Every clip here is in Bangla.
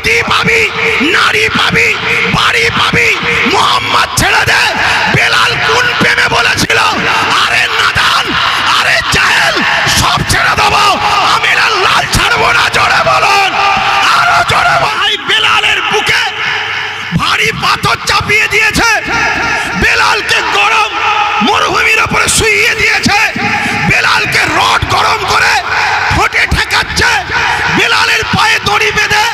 কোটি পাবি, নারী পাবি, বাড়ি পাবি, মোহাম্মদ ছেড়ে দে। বেলাল কোন প্রেমে বলেছিল, আরে নাদান, আরে জাহেল, সব ছেড়ে দেবো, আমি লাল ছাড়বো না। জোরে বলুন, আরো জোরে। ভাই বেলালের বুকে ভারী পাথর চাপিয়ে দিয়েছে, বেলালকে গরম মরুভূমির উপরে শুইয়ে দিয়েছে, বেলালকে রড গরম করে ঠোঁটে ঠেকাচ্ছে, বেলালের পায়ে দড়ি বেঁধে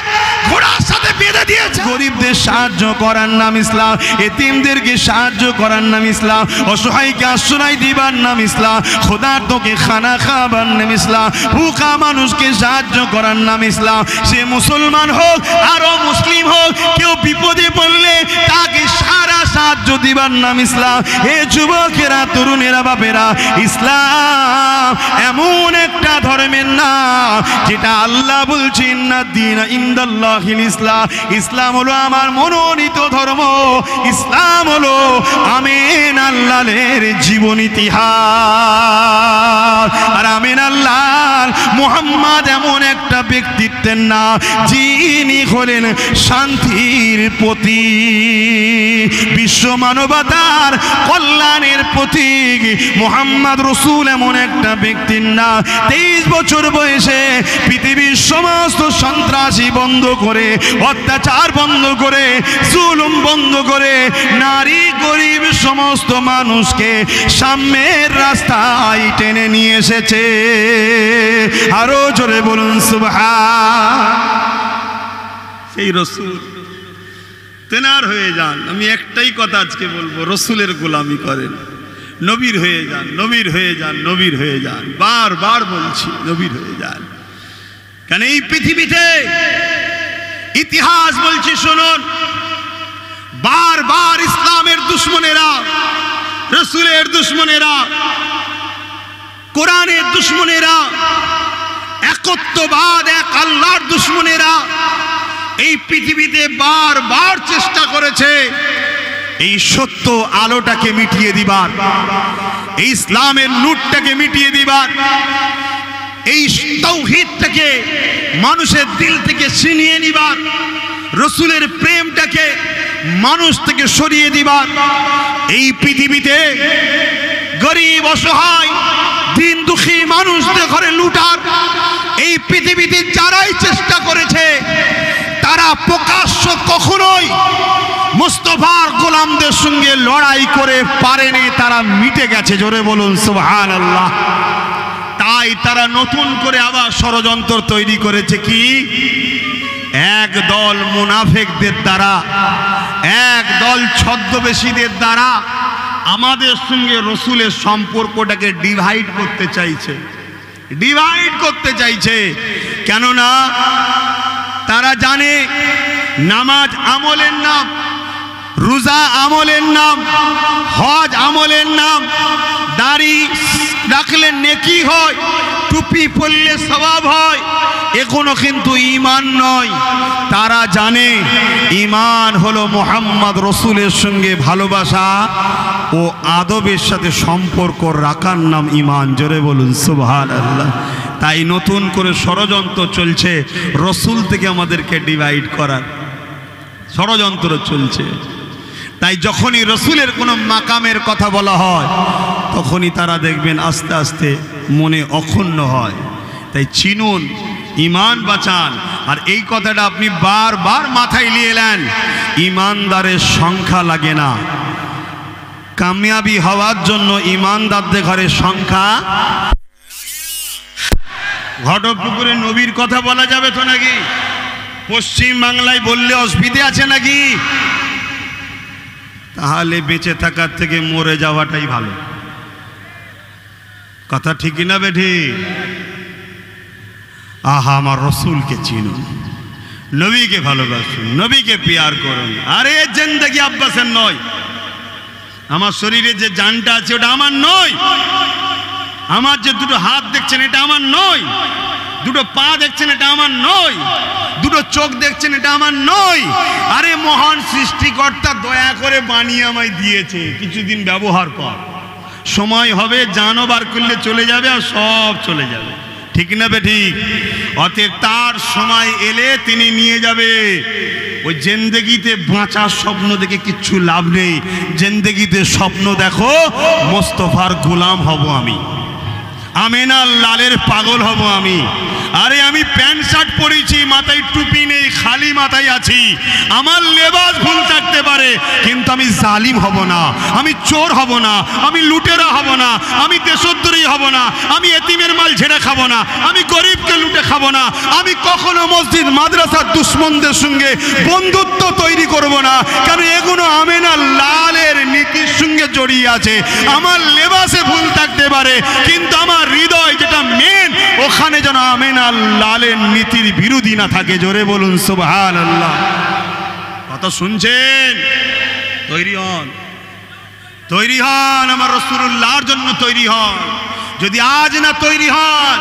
ঘোড়ার সাথে বেঁধে দিয়েছে। গরিবদের সাহায্য করার নাম ইসলাম, এতিমদেরকে সাহায্য করার নাম ইসলাম, অসহায়কে আশ্রয় দিবার নাম ইসলাম, ক্ষুধার্তকে খানা খাবার নাম ইসলাম, ভুকা মানুষকে সাহায্য করার নাম ইসলাম। সে মুসলমান হোক আরো মুসলিম হোক, কেউ বিপদে পড়লে তাকে সারা সাহায্য দিবার নাম ইসলাম। হে যুবকেরা, তরুণেরা, বাপেরা, ইসলাম এমন একটা ধর্মের নাম যেটা আল্লাহ বলছেন না দিন ইনদাল্লাহিল ইসলাম। ইসলাম হলো আমার মনোনীত ধর্ম, ইসলাম হলো আমিন আল্লাহর জীবন ইতিহাস। আর আমিন আল্লাহ মুহাম্মদ এমন একটা ব্যক্তিত্বের নাম যিনি হলেন শান্তির প্রতীক, বিশ্ব মানবতার কল্যাণের প্রতীক। মুহাম্মদ রসুল এমন একটা ব্যক্তির নাম 23 বছর বয়সে পৃথিবীর সমস্ত সন্ত্রাসী বন্ধ করে, অত্যাচার বন্ধ করে, জুলুম বন্ধ করে, নারী গরিব সমস্ত মানুষকে সাম্যের রাস্তায় টেনে নিয়ে এসেছে। আরো জোরে বলুন সুবহান। সেই রসুল তেনার হয়ে যান। আমি একটাই কথা আজকে বলবো, রসুলের গোলামি করেন, নবীর হয়ে যান, নবীর হয়ে যান, নবীর হয়ে যান। বারবার বলছি, নবীর হয়ে যান। কেন এই পৃথিবীতে ইতিহাস বলছি শুনুন, বারবার ইসলামের দুশ্মনেরা, রসুলের দুশ্মনেরা, কোরআনের দুশ্মনেরা, একত্ববাদ, এক আল্লাহর দুশ্মনেরা এই পৃথিবীতে বারবার চেষ্টা করেছে এই সত্য আলোটাকে মিটিয়ে দিবার, এই ইসলামের নূরটাকে মিটিয়ে দিবার, এই তাওহীদটাকে মানুষের দিল থেকে ছিনিয়ে নিবার, রসুলের প্রেমটাকে মানুষ থেকে সরিয়ে দিবার। এই পৃথিবীতে গরিব, অসহায়, দিন দুঃখী মানুষদের ঘরে লুটার এই পৃথিবীতে যারাই চেষ্টা করেছে তারা প্রকাশ্য কখনোই মুস্তাফার গোলামদের সঙ্গে লড়াই করে পারেনি, তারা মিটে গেছে। জোরে বলুন সুবহানাল্লাহ। তাই তারা নতুন করে আবার ষড়যন্ত্র তৈরি করেছে। কি? এক দল মুনাফিকদের দ্বারা, এক দল ছদ্মবেশীদের দ্বারা আমাদের সঙ্গে রসুলের সম্পর্কটাকে ডিভাইড করতে চাইছে, ডিভাইড করতে চাইছে। কেননা তারা জানে নামাজ আমলের নাম, রোজা আমলের নাম, হজ আমলের নাম, দাড়ি রাখলে নেকি হয়, টুপি পরলে সওয়াব হয়, এগুলো কিন্তু ঈমান নয়। তারা জানে ঈমান হলো মুহাম্মদ রসুলের সঙ্গে ভালোবাসা ও আদবের সাথে সম্পর্ক রাখার নাম ঈমান। জোরে বলুন সুবহানাল্লাহ। তাই নতুন করে ষড়যন্ত্র চলছে রসুল থেকে আমাদেরকে ডিভাইড করার ষড়যন্ত্র চলছে। তাই যখনই রসুলের কোনো মাকামের কথা বলা হয় তখনই তারা দেখবেন আস্তে আস্তে মনে অক্ষুণ্ণ হয়। তাই চিনুন, ঈমান বাঁচান। আর এই কথাটা আপনি বারবার মাথায় নিয়ে এলেন, ঈমানদারের সংখ্যা লাগে না, কামিয়াবি হওয়ার জন্য ঈমানদারদের ঘরের সংখ্যা। ঘটপুকুরে নবীর কথা বলা যাবে তো নাকি? পশ্চিম বাংলায় বললে অসুবিধে আছে নাকি? তাহলে বেঁচে থাকার থেকে মরে যাওয়াটাই ভালো। কথা ঠিক না বেঠি? আহা, আমার রসুলকে চিনুন, নবীকে ভালোবাসুন, নবীকে প্যার করুন। আরে জিন্দেগি আব্বাসের নয়, আমার শরীরে যে জানটা আছে ওটা আমার নয়, আমার যে দুটো হাত দেখছেন এটা আমার নয়, দুটো পা দেখছেন এটা আমার নয়, দুটো চোখ দেখছেন এটা আমার নয়। আরে মহান সৃষ্টিকর্তা দয়া করে বানিয়ে আমায় দিয়েছে, কিছুদিন ব্যবহার কর, সময় হবে জানও বার করলে চলে যাবে আর সব চলে যাবে। ঠিক না বে ঠিক? অতএব তার সময় এলে তিনি নিয়ে যাবে। ওই জিন্দেগিতে বাঁচার স্বপ্ন দেখে কিচ্ছু লাভ নেই। জিন্দেগিতে স্বপ্ন দেখো মোস্তফার গোলাম হব আমি, আমেনার লালের পাগল হব আমি। আরে আমি প্যান্ট শার্ট পরেছি, মাথায় টুপি নেই, খালি মাথায় আছি। আমার লেবাস ভুল থাকতে পারে, কিন্তু আমি জালিম হব না, আমি চোর হব না, আমি লুটেরা হব না, আমি দেশদ্রোহী হব না, আমি এতিমের মাল ঝেড়ে খাবো না, আমি গরিবকে লুটে খাবো না, আমি কখনো মসজিদ মাদ্রাসার দুশ্মনদের সঙ্গে বন্ধুত্ব তৈরি করব না। কেন এগুলো আমেনার লালের নীতির সঙ্গে জড়িয়ে আছে। আমার লেবাসে ভুল থাকতে পারে, কিন্তু আমার হৃদয় যেটা মেন, ওখানে যেন আমেনার লালের নীতির বিরোধী না থাকে। জোরে বলুন সুবহানাল্লাহ। কথা শুনছেন? তৈরি হন, তৈরি হন, আমার রাসূলুল্লাহর জন্য তৈরি হন। যদি আজ না তৈরি হন,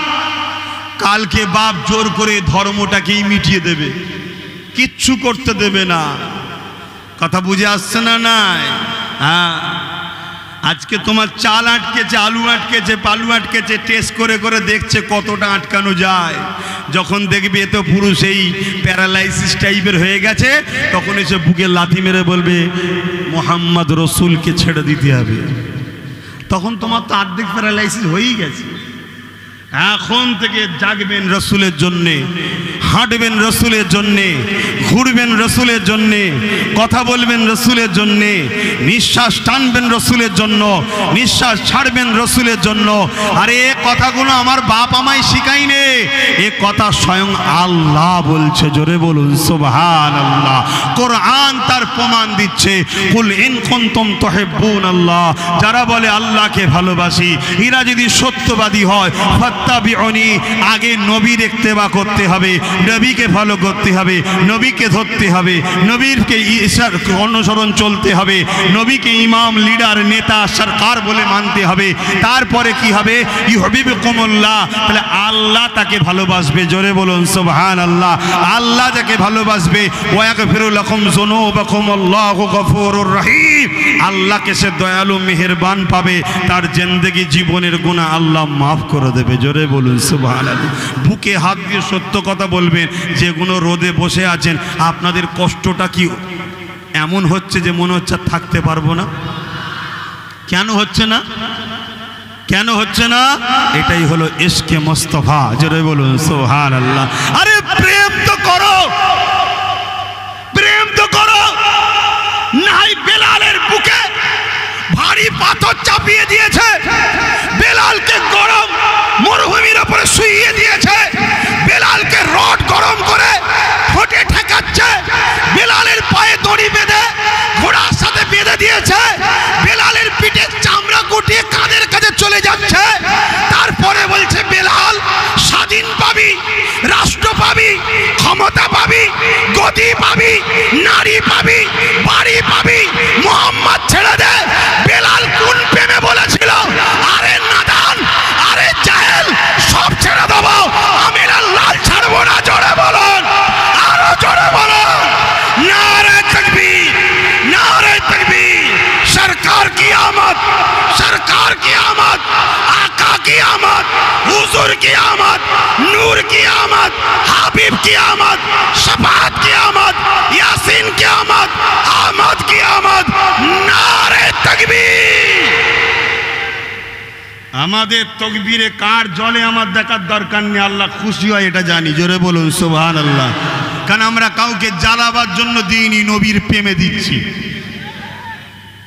কালকে বাপ জোর করে ধর্মটাকেই মিটিয়ে দেবে, কিচ্ছু করতে দেবে না। কথা বুঝে আসছে না? নাই? হ্যাঁ, আজকে তোমার চাল আটকেছে, আলু আটকেছে, পালু আটকেছে, টেস্ট করে করে দেখছে কতটা আটকানো যায়। যখন দেখবে এত পুরুষ এই প্যারালাইসিস টাইপের হয়ে গেছে, তখন এসে বুকে লাথি মেরে বলবে মোহাম্মদ রসুলকে ছেড়ে দিতে হবে। তখন তোমার তো অর্ধেক প্যারালাইসিস হয়েই গেছে। এখন থেকে জাগবেন রসুলের জন্যে, হাঁটবেন রসুলের জন্যে, ঘুরবেন রসুলের জন্যে, কথা বলবেন রসুলের জন্যে, নিঃশ্বাস টানবেন রসুলের জন্য, নিঃশ্বাস ছাড়বেন রসুলের জন্য। আরে এ কথাগুলো আমার বাপ আমায় শিখাইনি, এ কথা স্বয়ং আল্লাহ বলছে। জোরে বলুন সুবহানাল্লাহ। কোরআন তার প্রমাণ দিচ্ছে। কুল ইন কুনতুম তুহিব্বুনাল্লাহ, যারা বলে আল্লাহকে ভালোবাসি, এরা যদি সত্যবাদী হয়, ফাত্তাবিউনি, আগে নবীর ইত্তেবা করতে হবে, নবীকে ফলো করতে হবে, নবীকে ধরতে হবে, নবীরকে অনুসরণ চলতে হবে, নবীকে ইমাম, লিডার, নেতা, সরকার বলে মানতে হবে। তারপরে কি হবে? ইউহিব্বুকুমুল্লাহ, তাহলে আল্লাহ তাকে ভালোবাসবে। জোরে বলুন সুবহানাল্লাহ। আল্লাহ যাকে ভালোবাসবে, ওয়া ইয়াগফিরু লাকুম যুনুবাকুম, আল্লাহু গফুরুর রহিম, আল্লাহকে সে দয়ালু মেহেরবান পাবে, তার জিন্দেগি জীবনের গুনাহ আল্লাহ মাফ করে দেবে। জোরে বলুন সুবহানাল্লাহ। বুকে হাত দিয়ে সত্য কথা বলবেন। যেগুলো রোদে বসে আছেন, আপনাদের কষ্টটা কি এমন হচ্ছে যে মনে হচ্ছে থাকতে পারবো না? কেন হচ্ছে না? কেন হচ্ছে না? এটাই হলো ইশকে মুস্তাফা। জোরে বলুন সুবহানাল্লাহ। আরে প্রেম তো করো, প্রেম তো করো। নাই বেলালের বুকে ভারী পাথর চাপিয়ে দিয়েছে, বেলালকে গরম মরুভূমির উপরে শুইয়ে দিয়েছে, বেলালকে রড গরম করে ঠোঁটে ঠেকাচ্ছে, বেলালের পায়ে দড়ি বেঁধে ঘোড়ার সাথে বেঁধে দিয়েছে, বেলালের পিঠে চামড়া গুটিয়ে কাঁধের কাছে চলে যাচ্ছে। তারপরে বলছে বেলাল স্বাধীন পাবি, রাষ্ট্র পাবি, ক্ষমতা পাবি, গদি পাবি, নারী পাবি, বাড়ি পাবি, মোহাম্মদ ছেড়ে দে। বেলাল কোন প্রেমে বলেছিল? আরে নাদান, আরে জাহেল, সব ছেড়ে দেবো, আমিনার লাল ছাড়বো না। জোরে বলুন, আরো জোরে বলুন, নারে তাকবীর, নারে তাকবীর। সরকার কি আমত, সরকার কি আমত, आका की आमद, हुजूर की आमद, नूर की आमद, हाबिब की आमद, शफाअत की आमद, यासीन की आमद, आमद की आमद, नारे तकबीर। আমাদের তকবীরে কার জলে আমার দেখার দরকার নেই, আল্লাহ খুশি হয় এটা জানি। জোরে বলুন সুবহানাল্লাহ। কারণ আমরা কাউকে জ্বালাবার জন্য দিইনি, নবীর প্রেমে দিচ্ছি।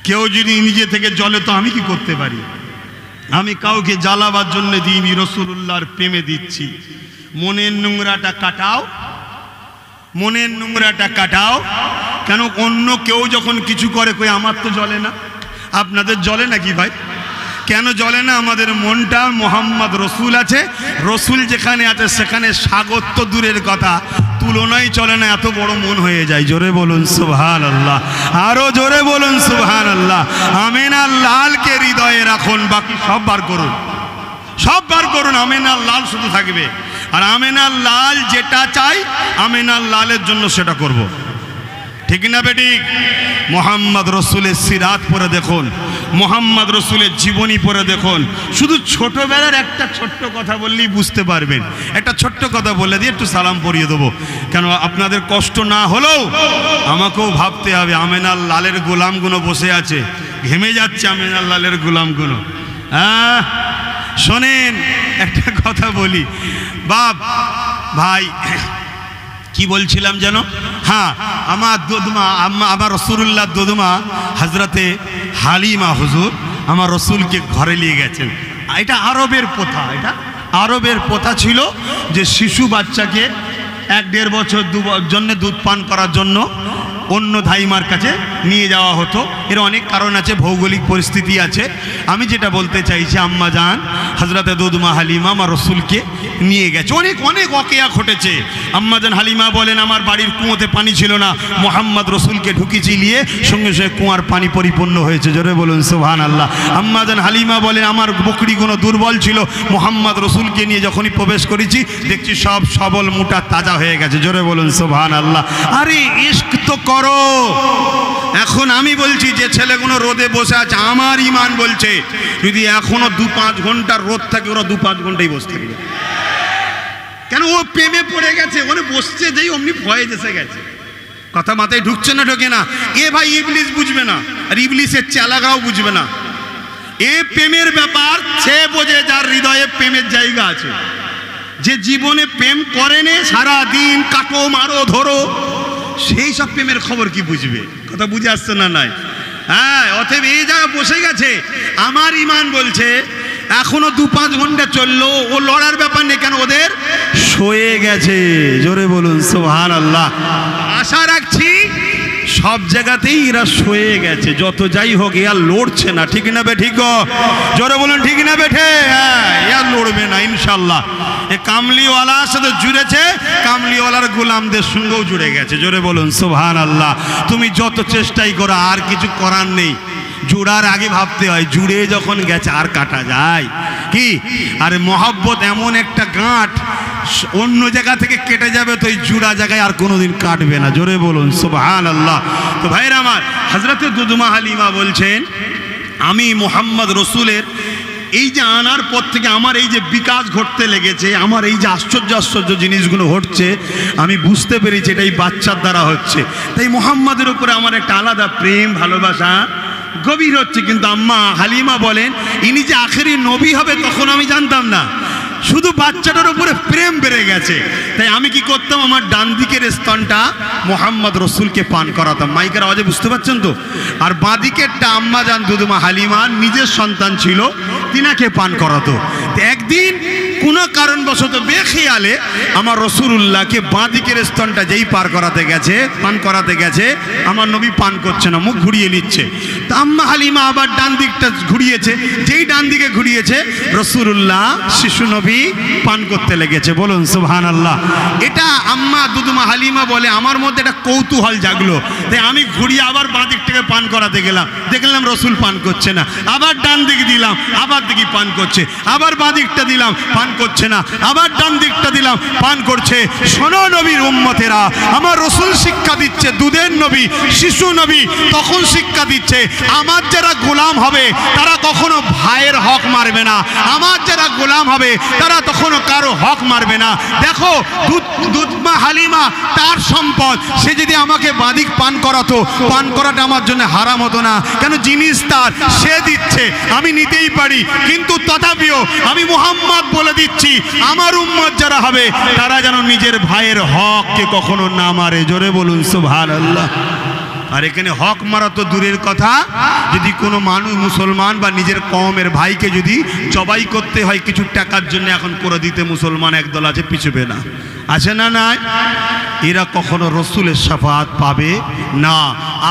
কেউ যদি নিজে থেকে জ্বলে তো আমি কি করতে পারি? আমি কাউকে জ্বালাবার জন্য দিইনি, রাসূলুল্লাহর প্রেমে দিচ্ছি। মনের নোংরাটা কাটাও, মনের নোংরাটা কাটাও। কেন অন্য কেউ যখন কিছু করে কই আমার তো জ্বলে না, আপনাদের জ্বলে নাকি ভাই? কেন জ্বলে না? আমাদের মনটা মোহাম্মদ রসুল আছে, রসুল যেখানে আছে সেখানে সাগর তো দূরের কথা, তুলনাই চলে না, এত বড় মন হয়ে যায়। জোরে বলুন সুবহানাল্লাহ, আরো জোরে বলুন সুবহানাল্লাহ। আমিনার লালকে হৃদয়ে রাখুন, বাকি সব বার করুন, সব বার করুন। আমিনার লাল শুধু থাকবে, আর আমিনার লাল যেটা চাই আমিনার লালের জন্য সেটা করব। ঠিক না বেঠিক? মোহাম্মদ রসুলের সিরাত পড়ে দেখুন, মোহাম্মদ রসুলের জীবনী পড়ে দেখুন। শুধু ছোটবেলার একটা ছোট্ট কথা বললেই বুঝতে পারবেন। একটা ছোট্ট কথা বলে দিয়ে একটু সালাম পড়িয়ে দেবো, কেন আপনাদের কষ্ট না হলেও আমাকেও ভাবতে হবে। আমেনার লালের গোলামগুলো বসে আছে, ঘেমে যাচ্ছে আমেনার লালের গোলামগুলো। শোনেন একটা কথা বলি বাপ ভাই, কি বলছিলাম যেন? হ্যাঁ, আমার দোদমা আমার রসুল্লাহ দোদমা হজরতে হালিমা হুজুর আমার রসুলকে ঘরে নিয়ে গেছেন। এটা আরবের প্রথা, এটা আরবের প্রথা ছিল যে শিশু বাচ্চাকে 1-1.5 বছর জন্য দুধ পান করার জন্য অন্য ধাইমার কাছে নিয়ে যাওয়া হতো। এর অনেক কারণ আছে, ভৌগোলিক পরিস্থিতি আছে। আমি যেটা বলতে চাইছি, আম্মা জান হজরতে দোদমা হালিমা আমার রসুলকে নিয়ে গেছে। অনেক অনেক ওয়াকিয়া ঘটেছে। আম্মা জান হালিমা বলেন আমার বাড়ির কুয়োতে পানি ছিল না, মোহাম্মদ রসুলকে ঢুকিয়েছি নিয়ে, সঙ্গে সঙ্গে কুয়ার পানি পরিপূর্ণ হয়েছে। জোরে বলুন সুবহানাল্লাহ। আম্মা জান হালিমা বলেন আমার বকরিগুলো দুর্বল ছিল, মোহাম্মদ রসুলকে নিয়ে যখনই প্রবেশ করেছি দেখছি সব সবল মোটা তাজা হয়ে গেছে। জোরে বলুন সুবহানাল্লাহ। আরে ইশক তো করো। এখন আমি বলছি যে ছেলেগুলো রোদে বসে আছে, আমার ইমান বলছে যদি এখনো 2-5 ঘন্টার রোদ থাকে ওরা 2-5 ঘন্টাই বসে থাকবে। কেন? ও প্রেমে পড়ে গেছে, ওখানে বসছে যেই অমনি ভয়ে এসে গেছে। কথা মাথায় ঢুকছে না? ঢোকে না? এ ভাই ইবলিস বুঝবে না, আর ইবলিসের চালাগাও বুঝবে না। এ প্রেমের ব্যাপার সে বোঝে যার হৃদয়ে প্রেমের জায়গা আছে। যে জীবনে প্রেম করেনি, সারা দিন কাটো মারো ধরো, সেই সব প্রেমের খবর কি বুঝবে? কথা বুঝে আসছে না? নাই। হ্যাঁ, অতএব এই জায়গায় বসে গেছে। আমার ইমান বলছে এখনো 2-5 ঘন্টা চললো, ও লড়ার ব্যাপার নেই। কেন? ওদের শোয়ে গেছে। জোরে বলুন সুবহানাল্লাহ। আশা রাখছি সব জায়গাতেই এরা শোয়ে গেছে। যত যাই হোক এরা লড়ছে না। ঠিক না বেঠিক? জোরে বলুন ঠিক না বেঠে? হ্যাঁ, এরা লড়বে না ইনশাল্লাহ। এ কামলিওয়ালার সাথে জুড়েছে, কামলিওয়ালার গোলামদের সঙ্গেও জুড়ে গেছে। জোরে বলুন সুবহানাল্লাহ। তুমি যত চেষ্টাই করো আর কিছু করার নেই। জুড়ার আগে ভাবতে হয়, জুড়ে যখন গেছে আর কাটা যায় কি? আরে মহব্বত এমন একটা গাঁট, অন্য জায়গা থেকে কেটে যাবে তো এই জুড়া জায়গায় আর কোনোদিন কাটবে না। জোরে বলুন সুবহানাল্লাহ। তো ভাইরা আমার, হযরতে দোদমা হালিমা বলছেন আমি মুহাম্মদ রসুলের এই যে আনার পর থেকে আমার এই যে বিকাশ ঘটতে লেগেছে, আমার এই যে আশ্চর্য আশ্চর্য জিনিসগুলো ঘটছে, আমি বুঝতে পেরেছি এটা এই বাচ্চার দ্বারা হচ্ছে। তাই মুহাম্মাদের উপরে আমার একটা আলাদা প্রেম ভালোবাসা গভীর হচ্ছে। কিন্তু আম্মা হালিমা বলেন ইনি যে আখেরি নবী হবে তখন আমি জানতাম না, শুধু বাচ্চাটার উপরে প্রেম বেড়ে গেছে। তাই আমি কি করতাম, আমার ডান দিকের স্তনটা মোহাম্মদ রসুলকে পান করাতাম। মাইকের আওয়াজে বুঝতে পারছেন তো? আর বাঁ দিকেরটা আম্মা জান দোদমা হালিমা নিজের সন্তান ছিল, তিনাকে পান করাতো। একদিন কোনো কারণবশত বেখেয়ালে আমার রসুলুল্লাহকে বাঁ দিকের স্তনটা যেই পান করাতে গেছে আমার নবী পান করছে না, মুখ ঘুরিয়ে নিচ্ছে। তা আম্মা হালিমা আবার ডান দিকটা ঘুরিয়েছে, যেই ডান দিকে ঘুরিয়েছে রসুলুল্লাহ শিশু নবী পান করতে লেগেছে। বলুন সুবহানাল্লাহ। এটা আম্মা দোদমা হালিমা বলে আমার মধ্যে একটা কৌতূহল জাগলো। তাই আমি ঘুরিয়ে আবার বাঁ দিকটাকে পান করাতে গেলাম, দেখলাম রসুল পান করছে না। আবার ডান দিকে দিলাম, আবার দেখি পান করছে। আবার বাঁ দিকটা দিলাম, পান করছে না। আবার ডান দিকটা দিলাম, পান করছে। শোনো নবীর উম্মতেরা, আমার রসুল শিক্ষা দিচ্ছে, দুধের নবী, শিশু নবী, তখন শিক্ষা দিচ্ছে আমার যারা গোলাম হবে তারা কখনো ভাইয়ের হক মারবে না, আমার যারা গোলাম হবে তারা তখনও কারো হক মারবে না। দেখো দোদমা হালিমা তার সম্পদ, সে যদি আমাকে বাদিক পান করাতো, পান করাটা আমার জন্য হারাম হতো না। কেন? জিনিস তার, সে দিচ্ছে, আমি নিতেই পারি। কিন্তু তথাপিও আমি মুহাম্মদ বলে দিচ্ছি আমার উম্মত যারা হবে তারা যেন নিজের ভাইয়ের হককে কখনো না মারে। জোরে বলুন সুবহানাল্লাহ। আর এখানে হক মারা তো দূরের কথা, যদি কোনো মানুষ মুসলমান বা নিজের কওমের ভাইকে যদি জবাই করতে হয় কিছু টাকার জন্য, এখন করে দিতে মুসলমান একদল আছে, পিছুবে না, আছে না? নাই। এরা কখনো রসুলের শাফাআত পাবে না।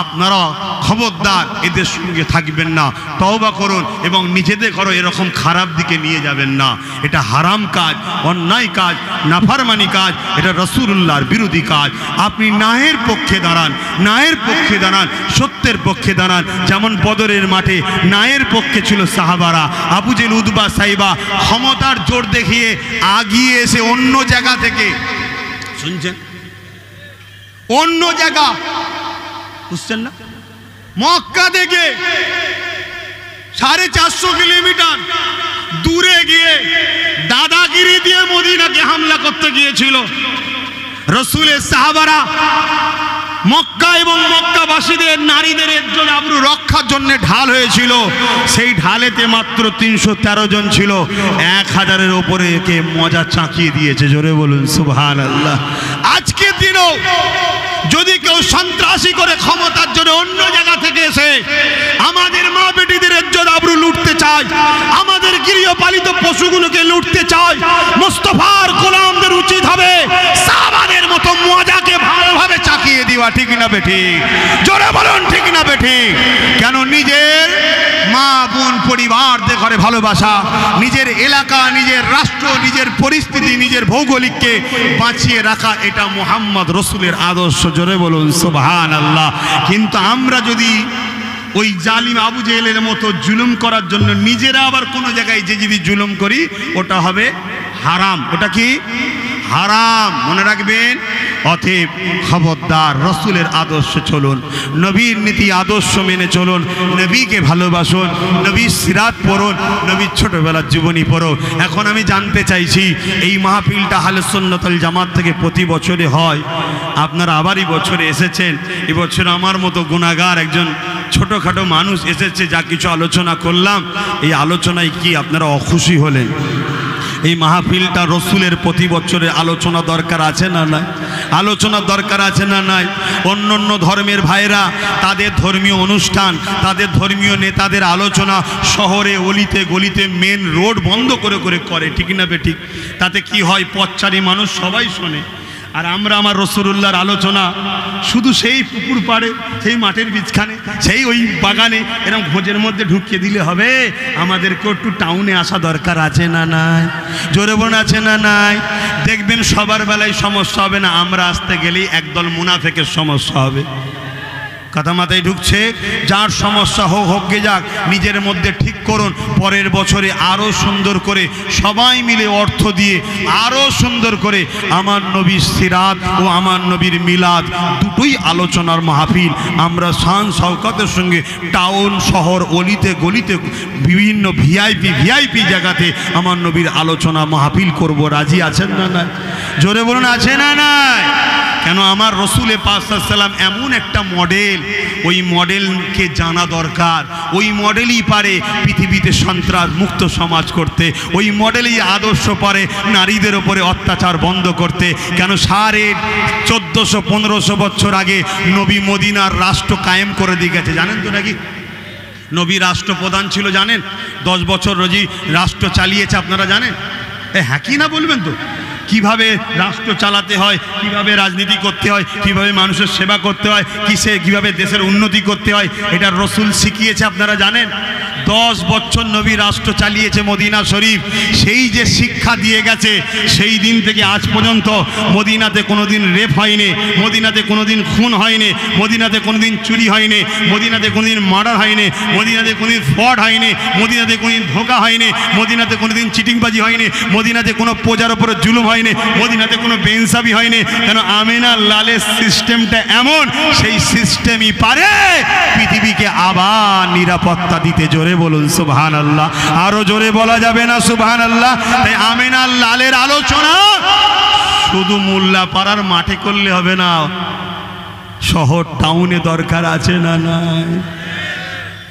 আপনারা খবরদার এদের সঙ্গে থাকবেন না, তওবা করুন এবং নিজেদের ঘরে এরকম খারাপ দিকে নিয়ে যাবেন না। এটা হারাম কাজ, অন্যায় কাজ, নাফরমানি কাজ, এটা রাসূলুল্লাহর বিরোধী কাজ। আপনি ন্যায়ের পক্ষে দাঁড়ান, ন্যায়ের পক্ষে দাঁড়ান, সত্যের পক্ষে দাঁড়ান। যেমন বদরের মাঠে ন্যায়ের পক্ষে ছিল সাহাবারা, আবু জেল, উতবা, সাইবা ক্ষমতার জোর দেখিয়ে আগিয়ে এসে অন্য জায়গা থেকে, শুনছেন, অন্য জায়গা বুঝছেন না? মক্কা থেকে 450 কিলোমিটার দূরে গিয়ে দাদাগিরি দিয়ে মদিনাকে হামলা করতে গিয়েছিল রাসূলের সাহাবারা। মক্কা এবং মক্কাবাসীদের নারীদের ইজ্জত আবরু রক্ষার জন্য ঢাল হয়েছিল। সেই ঢালেতে মাত্র 313 জন ছিল, 1000-এর উপরে কে মজা চাকিয়ে দিয়েছে। জোরে বলুন সুবহানাল্লাহ। আজকের দিনও যদি কেউ সন্ত্রাসী করে ক্ষমতার জন্য অন্য জায়গা থেকে এসে আমাদের মা বেটিদের ইজ্জত আবরু লুটতে চায়, আমাদের গৃহপালিত পশুগুলোকে লুটতে চায়, মুস্তাফার গোলামদের উচিত হবে সাহাবাদের মতো মজাকে ভালোভাবে চাকিয়ে দেওয়া। ঠিক না বেঠিক? জোরে বলুন ঠিক না বেঠিক? কেন নিজের মা বোন পরিবারদের ঘরে ভালোবাসা, নিজের এলাকা, নিজের রাষ্ট্র, নিজের পরিস্থিতি, নিজের ভৌগোলিককে বাঁচিয়ে রাখা, এটা মুহাম্মদ রাসূলের আদর্শ। জোরে বলুন সুবহানাল্লাহ। কিন্তু আমরা যদি ওই জালিম আবু জেহেলের মতো জুলুম করার জন্য নিজেরা আবার কোনো জায়গায় যে যদি জুলুম করি, ওটা হবে হারাম। ওটা কি? হারাম। মনে রাখবেন। অতএব খবরদার, রাসূলের আদর্শ চলুন, নবীর নীতি আদর্শ মেনে চলুন, নবীকে ভালোবাসুন, নবীর সিরাত পড়ুন, নবীর ছোটবেলার জীবনী পড়ো। এখন আমি জানতে চাইছি, এই মাহফিলটা আহলে সুন্নাত ওয়াল জামাত থেকে প্রতি বছরে হয়, আপনারা আবার এই বছরে এসেছেন। এবছর আমার মতো গুনাহগার একজন ছোটোখাটো মানুষ এসেছে, যা কিছু আলোচনা করলাম, এই আলোচনায় কি আপনারা অখুশি হলেন? এই মাহফিলটা রসুলের প্রতি বছরে আলোচনা দরকার আছে না নাই? আলোচনা দরকার আছে না নাই? অন্য অন্য ধর্মের ভাইরা তাদের ধর্মীয় অনুষ্ঠান, তাদের ধর্মীয় নেতাদের আলোচনা শহরে অলিতে গলিতে মেন রোড বন্ধ করে করে করে। ঠিক না বেঠিক? তাতে কি হয়? পথচারী মানুষ সবাই শোনে। আর আমরা আমার রাসূলুল্লাহর আলোচনা শুধু সেই পুকুর পাড়ে, সেই মাঠের বীজখানে, সেই ওই বাগানে এরকম ঘোঁজের মধ্যে ঢুকিয়ে দিলে হবে? আমাদেরকেও একটু টাউনে আসা দরকার আছে না নাই? জোরে বলুন আছে না নাই? দেখবেন সবার বেলায় সমস্যা হবে না, আমরা আসতে গেলেই একদল মুনাফিকের সমস্যা হবে। কথা মাথায় ঢুকছে? যার সমস্যা হোক হোক গে যাক, নিজের মধ্যে ঠিক করুন। পরের বছরে আরও সুন্দর করে সবাই মিলে অর্থ দিয়ে আরও সুন্দর করে আমার নবীর সিরাত ও আমার নবীর মিলাদ দুটোই আলোচনার মাহফিল আমরা শান শওকতের সঙ্গে টাউন শহর অলিতে গলিতে বিভিন্ন ভিআইপি জায়গাতে আমার নবীর আলোচনা মাহফিল করব। রাজি আছেন না নাই? জোরে বলুন আছে না নাই? কেন? আমার রসুলে পাক সাল্লাম এমন একটা মডেল, ওই মডেলকে জানা দরকার। ওই মডেলই পারে পৃথিবীতে সন্ত্রাস মুক্ত সমাজ করতে, ওই মডেলই আদর্শ পারে নারীদের ওপরে অত্যাচার বন্ধ করতে। কেন? 1400-1500 বছর আগে নবী মদিনার রাষ্ট্র কায়েম করে দিয়ে গেছে, জানেন তো নাকি? নবী রাষ্ট্রপ্রধান ছিল জানেন? 10 বছর রোজি রাষ্ট্র চালিয়েছে, আপনারা জানেন? হ্যাঁ কি না বলবেন তো? কিভাবে রাষ্ট্র চালাতে হয়, কিভাবে রাজনীতি করতে হয়, কিভাবে মানুষের সেবা করতে হয়, কিভাবে দেশের উন্নতি করতে হয়, এটা রসুল শিখিয়েছে, আপনারা জানেন? 10 বছর নবী রাষ্ট্র চালিয়েছে মদিনা শরীফ। সেই যে শিক্ষা দিয়ে গেছে, সেই দিন থেকে আজ পর্যন্ত মদিনাতে কোনোদিন রেপ হয়নি, মদিনাতে কোনোদিন খুন হয়নি, মদিনাতে কোনোদিন চুরি হয়নি, মদিনাতে কোনোদিন মার্ডার হয়নি, মদিনাতে কোনোদিন ফ্রড হয়নি, মদিনাতে কোনোদিন ধোঁকা হয়নি, মদিনাতে কোনোদিন চিটিংবাজি হয়নি, মদিনাতে কোনো প্রজার উপরে জুলুম হয়নি, মদিনাতে কোনো বেইনসাফি হয়নি। কেন? আমিনা লালের সিস্টেমটা এমন, সেই সিস্টেমই পারে পৃথিবীকে আবার নিরাপত্তা দিতে। জোরে বলুন সুবহানাল্লাহ। আরো জোরে বলা যাবে না সুবহানাল্লাহ? তাই আমিনা লালের আলোচনা শুধু মোল্লা পাড়ার মাঠে করলে হবে না, শহর টাউনে দরকার আছে না নাই?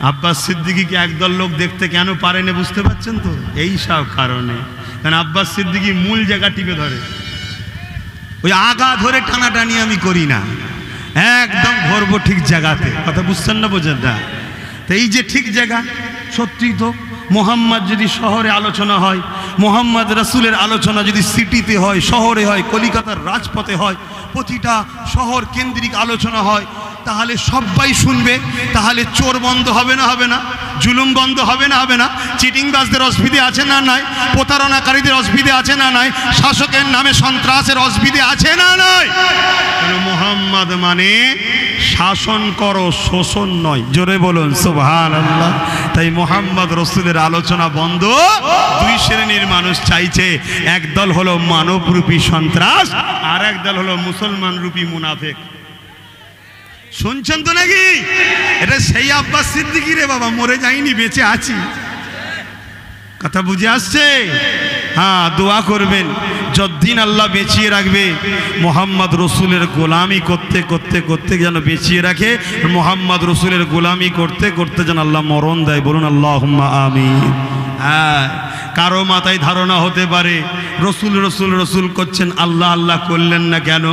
আব্বাস সিদ্দিকীকে একদল লোক দেখতে কেন পারেনি বুঝতে পারছেন তো? এই সব কারণে। কারণ আব্বাস সিদ্দিকী মূল জায়গা টিপে ধরে, ওই আগা ধরে টানাটানি আমি করি না, একদম ধরবো ঠিক জায়গাতে। কথা বুঝছেন না? বোঝেন না? তো এই যে ঠিক জায়গা, সত্যি তো মোহাম্মদ যদি শহরে আলোচনা হয়, মোহাম্মদ রাসূলের আলোচনা যদি সিটিতে হয়, শহরে হয়, কলিকাতার রাজপথে হয়, প্রতিটা শহর কেন্দ্রিক আলোচনা হয়, তাহলে সবাই শুনবে। তাহলে চোর বন্ধ হবে না? হবে না? জুলুম বন্ধ হবে না? হবে না? চিটিংবাজদের অসুবিধে আছে না নাই? প্রতারণাকারীদের অসুবিধে আছে না নাই? শাসকের নামে সন্ত্রাসের অসুবিধে আছে না নাই? মুহাম্মদ মানে শাসন করো, শোষণ নয়। জোরে বলুন সুবহানাল্লাহ। তাই মুহাম্মদ রাসূলের আলোচনা বন্ধ। দুই শ্রেণীর মানুষ চাইছে, একদল হলো মানবরূপী সন্ত্রাস, আর একদল হলো মুসলমান রূপী মুনাফিক। শুনছেন তো নাকি? এটা সেই আব্বাস সিদ্দিকী রে বাবা, মরে যাইনি, বেঁচে আছি। কথা বুঝে আসছে? হ্যাঁ, দোয়া করবেন যতদিন আল্লাহ বেঁচিয়ে রাখবে, মোহাম্মদ রসুলের গোলামি করতে করতে করতে যেন বেঁচিয়ে রাখে, মোহাম্মদ রসুলের গোলামি করতে করতে যেন আল্লাহ মরণ দেয়। বলুন আল্লাহুম্মা আমিন। হ্যাঁ, কারো মাথায় ধারণা হতে পারে রসুল রসুল রসুল করছেন, আল্লাহ আল্লাহ করলেন না কেন?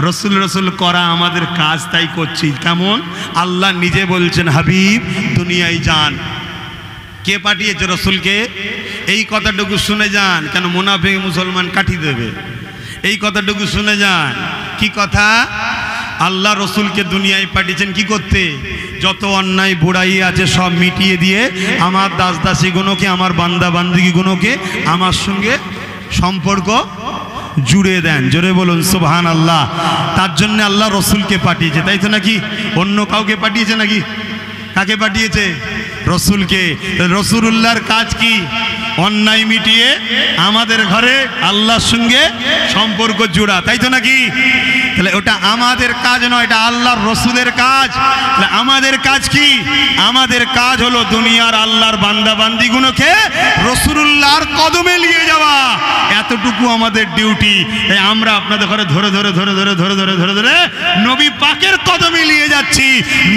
রসুল রসুল করা আমাদের কাজ, তাই করছি। কেমন? আল্লাহ নিজে বলছেন হাবিব দুনিয়ায় যান। কে পাঠিয়েছে রসুলকে? এই কথাটুকু শুনে যান, কেন মুনাফিক মুসলমান কাটি দেবে। এই কথাটুকু শুনে যান। কি কথা? আল্লাহ রসুলকে দুনিয়ায় পাঠিয়েছেন কি করতে? যত অন্যায় বুড়াই আছে সব মিটিয়ে দিয়ে আমার দাস দাসীগুলোকে, আমার বান্দা বান্দিগুলোকে আমার সঙ্গে সম্পর্ক জুড়ে দেন। জোরে বলুন সুবহানাল্লাহ। তার জন্য আল্লাহ রসুলকে পাঠিয়েছে, তাই তো নাকি? অন্য কাউকে পাঠিয়েছে নাকি? কাকে পাঠিয়েছে? রসুলকে। রসুলুল্লাহর কাজ কি? অন্যায় মিটিয়ে আমাদের ঘরে আল্লাহর সঙ্গে সম্পর্ক জোড়া, তাই তো নাকি? তাহলে ওটা আমাদের কাজ নয়, এটা আল্লাহর রসুলের কাজ। তাহলে আমাদের কাজ কি? আমাদের কাজ হলো দুনিয়ার আল্লাহর বান্দা বান্দিগুলোকে রসুলুল্লাহর কদমে নিয়ে যাওয়া, এতটুকু আমাদের ডিউটি। তাই আমরা আপনাদের ঘরে ধরে ধরে ধরে ধরে ধরে ধরে ধরে ধরে নবী পাকের কদমে নিয়ে যাচ্ছি।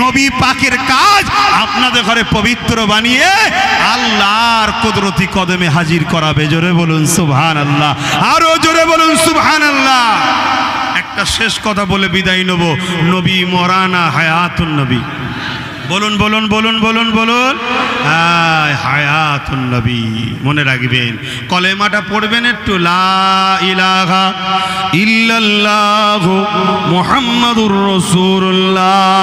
নবী পাকের কাজ আপনাদের ঘরে পবিত্র বানিয়ে আল্লাহর কুদরতি কদমে হাজির করাবে। জোরে বলুন সুবহানাল্লাহ, আরো জোরে বলুন সুবহানাল্লাহ। একটা শেষ কথা বলে বিদায় নেব। নবী মরানা হায়াতুন নবী। বলুন বলুন বলুন বলুন বলুন, হায়াতুন নবী। মনে রাখবেন, কলেমাটা পড়বেন একটু, লা ইলাহা ইল্লাল্লাহু মুহাম্মাদুর রাসূলুল্লাহ।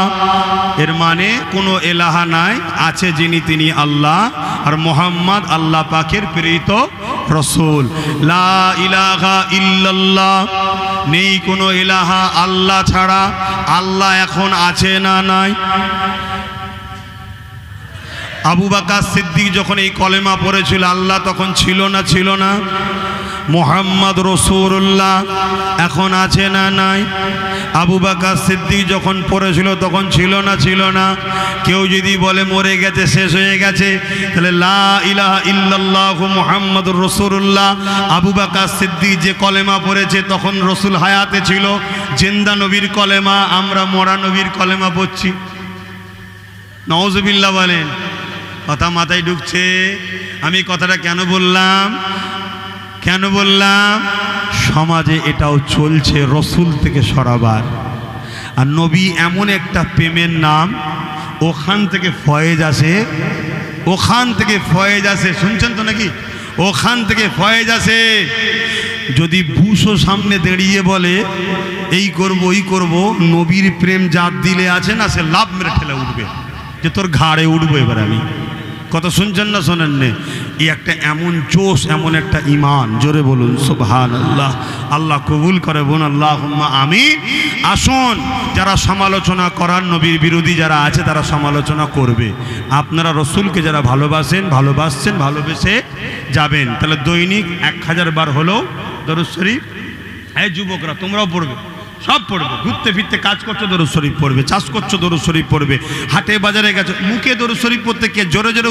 এর মানে কোনো এলাহা নাই, আছে যিনি তিনি আল্লাহ, আর মুহাম্মদ আল্লাহ পাকের প্রেরিত রসুল। লা ইলাহা ইল্লাল্লাহ, নেই কোনো এলাহা আল্লাহ ছাড়া। আল্লাহ এখন আছে না নাই? আবু বকর সিদ্দিক যখন এই কলেমা পড়েছিল, আল্লাহ তখন ছিল না? ছিল না? মুহাম্মদ রাসূলুল্লাহ এখন আছে না নাই? আবু বকর সিদ্দিক যখন পড়েছিল তখন ছিল না? ছিল না? কেউ যদি বলে মরে গেছে, শেষ হয়ে গেছে, তাহলে লা ইলাহা ইল্লাল্লাহু মুহাম্মাদুর রাসূলুল্লাহ, আবু বকর সিদ্দিক যে কলেমা পড়েছে তখন রসুল হায়াতে ছিল। জিন্দা নবীর কলেমা, আমরা মরা নবীর কলেমা পড়ছি। নাউজুবিল্লাহ বলেন। কথা মাথায় ঢুকছে? আমি কথাটা কেন বললাম? কেন বললাম? সমাজে এটাও চলছে, রসুল থেকে সরাবার। আর নবী এমন একটা প্রেমের নাম, ওখান থেকে ফয়েজ আসে, ওখান থেকে ফয়েজ আসে। শুনছেন তো নাকি? ওখান থেকে ফয়েজ আসে। যদি বুশো সামনে দাঁড়িয়ে বলে এই করব ওই করব, নবীর প্রেম যার দিলে আছে না, সে লাভ মেরে ঠেলে উঠবে যে তোর ঘাড়ে উঠবো এবার আমি। কথা শুনছেন না শোনেন নে? এই একটা এমন জোশ, এমন একটা ঈমান। জোরে বলুন সুবহানাল্লাহ। আল্লাহ কবুল করে। বোন আল্লাহুম্মা আমিন। আসুন, যারা সমালোচনা করার, নবীর বিরোধী যারা আছে তারা সমালোচনা করবে। আপনারা রসুলকে যারা ভালোবাসেন, ভালোবাসছেন, ভালোবেসে যাবেন। তাহলে দৈনিক 1000 বার হলেও দরুদ শরীফ। এই যুবকরা তোমরাও পড়বে, সব পড়বে। ঘুরতে ফিরতে কাজ করছো দরুদ শরীফ পড়বে, চাষ করছো দরুদ শরীফ পড়বে, হাটে বাজারে গেছো মুখে দরুদ শরীফ পড়তে কে জোরে জোরে